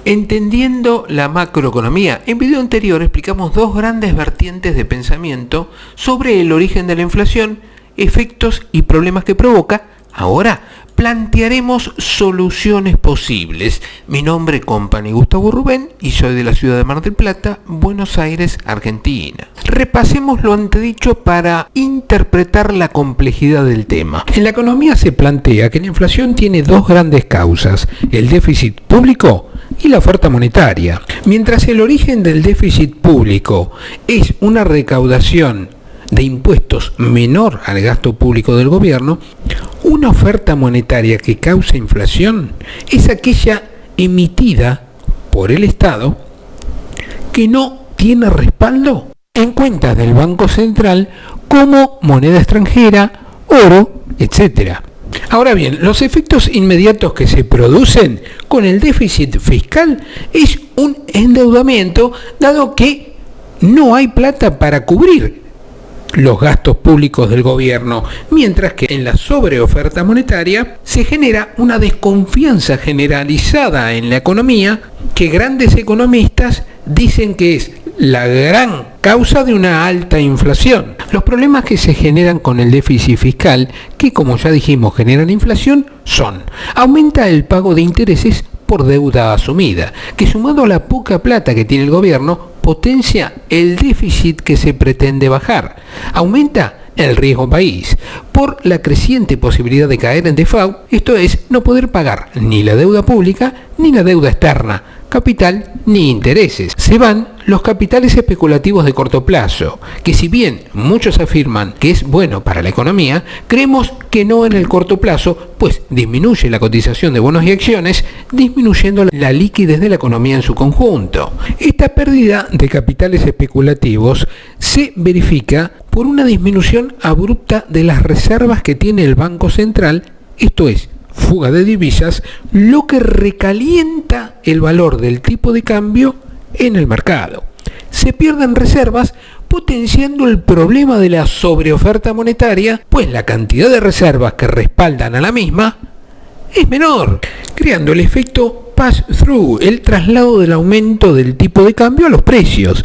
Entendiendo la macroeconomía, en video anterior explicamos dos grandes vertientes de pensamiento sobre el origen de la inflación, efectos y problemas que provoca. Ahora plantearemos soluciones posibles. Mi nombre es Company Gustavo Rubén y soy de la ciudad de Mar del Plata, Buenos Aires, Argentina. Repasemos lo antedicho para interpretar la complejidad del tema. En la economía se plantea que la inflación tiene dos grandes causas: el déficit público y la oferta monetaria. Mientras el origen del déficit público es una recaudación de impuestos menor al gasto público del gobierno, una oferta monetaria que causa inflación es aquella emitida por el Estado que no tiene respaldo en cuentas del Banco Central como moneda extranjera, oro, etc. Ahora bien, los efectos inmediatos que se producen con el déficit fiscal es un endeudamiento, dado que no hay plata para cubrir los gastos públicos del gobierno, mientras que en la sobreoferta monetaria se genera una desconfianza generalizada en la economía que grandes economistas dicen que es la gran causa de una alta inflación. Los problemas que se generan con el déficit fiscal, que como ya dijimos generan inflación, son: aumenta el pago de intereses por deuda asumida, que sumado a la poca plata que tiene el gobierno, potencia el déficit que se pretende bajar. Aumenta el riesgo país por la creciente posibilidad de caer en default, esto es, no poder pagar ni la deuda pública ni la deuda externa, capital ni intereses. Se van los capitales especulativos de corto plazo, que si bien muchos afirman que es bueno para la economía, creemos que no en el corto plazo, pues disminuye la cotización de bonos y acciones, disminuyendo la liquidez de la economía en su conjunto. Esta pérdida de capitales especulativos se verifica por una disminución abrupta de las reservas que tiene el Banco Central, esto es, fuga de divisas, lo que recalienta el valor del tipo de cambio en el mercado. Se pierden reservas, potenciando el problema de la sobreoferta monetaria, pues la cantidad de reservas que respaldan a la misma es menor, creando el efecto pass-through, el traslado del aumento del tipo de cambio a los precios.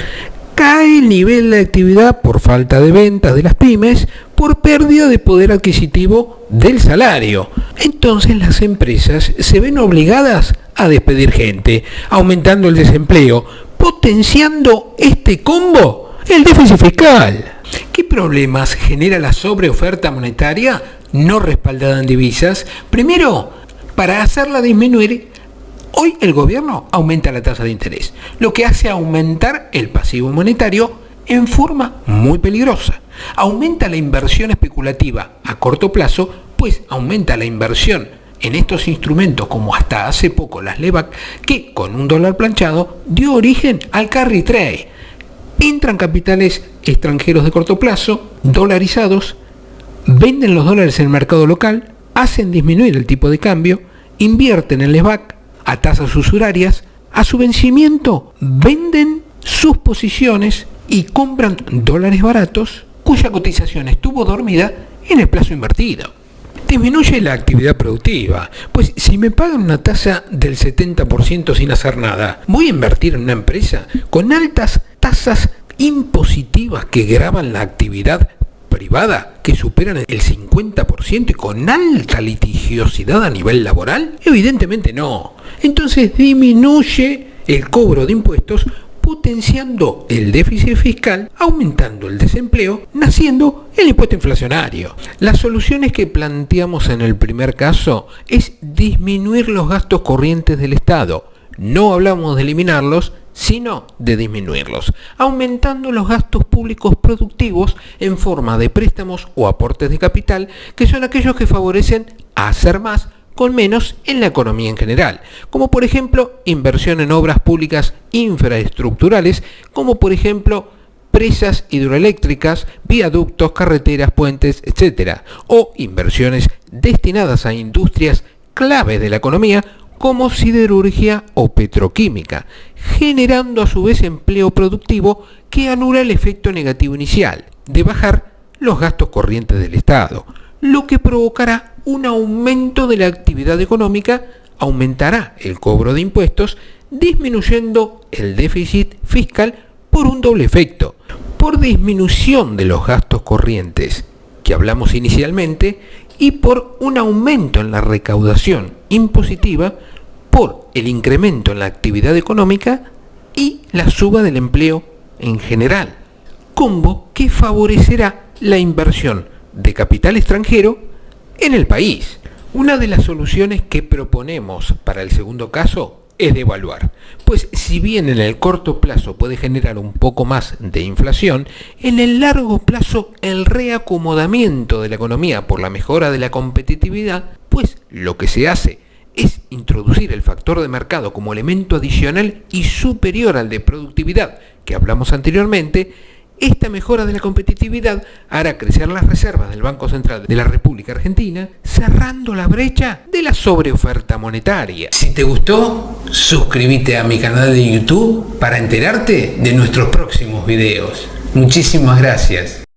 Cae el nivel de actividad por falta de ventas de las pymes, por pérdida de poder adquisitivo del salario. Entonces las empresas se ven obligadas a despedir gente, aumentando el desempleo, potenciando este combo, el déficit fiscal. ¿Qué problemas genera la sobreoferta monetaria no respaldada en divisas? Primero, para hacerla disminuir, hoy el gobierno aumenta la tasa de interés, lo que hace aumentar el pasivo monetario en forma muy peligrosa. Aumenta la inversión especulativa a corto plazo, pues aumenta la inversión en estos instrumentos como hasta hace poco las LEVAC, que con un dólar planchado dio origen al carry trade. Entran capitales extranjeros de corto plazo, dolarizados, venden los dólares en el mercado local, hacen disminuir el tipo de cambio, invierten en LEVAC a tasas usurarias, a su vencimiento venden sus posiciones y compran dólares baratos cuya cotización estuvo dormida en el plazo invertido. Disminuye la actividad productiva, pues si me pagan una tasa del 70% sin hacer nada, voy a invertir en una empresa con altas tasas impositivas que gravan la actividad privada, que superan el 50% y con alta litigiosidad a nivel laboral? Evidentemente no. Entonces disminuye el cobro de impuestos, potenciando el déficit fiscal, aumentando el desempleo, naciendo el impuesto inflacionario. Las soluciones que planteamos en el primer caso es disminuir los gastos corrientes del Estado. No hablamos de eliminarlos, sino de disminuirlos, aumentando los gastos públicos productivos en forma de préstamos o aportes de capital, que son aquellos que favorecen a hacer más con menos en la economía en general, como por ejemplo inversión en obras públicas infraestructurales, como por ejemplo presas hidroeléctricas, viaductos, carreteras, puentes, etc., o inversiones destinadas a industrias claves de la economía, como siderurgia o petroquímica, generando a su vez empleo productivo que anula el efecto negativo inicial de bajar los gastos corrientes del Estado, lo que provocará un aumento de la actividad económica, aumentará el cobro de impuestos, disminuyendo el déficit fiscal por un doble efecto: por disminución de los gastos corrientes que hablamos inicialmente y por un aumento en la recaudación impositiva por el incremento en la actividad económica y la suba del empleo en general, combo que favorecerá la inversión de capital extranjero en el país. Una de las soluciones que proponemos para el segundo caso es devaluar, pues si bien en el corto plazo puede generar un poco más de inflación, en el largo plazo el reacomodamiento de la economía por la mejora de la competitividad, pues lo que se hace es introducir el factor de mercado como elemento adicional y superior al de productividad que hablamos anteriormente. Esta mejora de la competitividad hará crecer las reservas del Banco Central de la República Argentina, cerrando la brecha de la sobreoferta monetaria. Si te gustó, suscríbete a mi canal de YouTube para enterarte de nuestros próximos videos. Muchísimas gracias.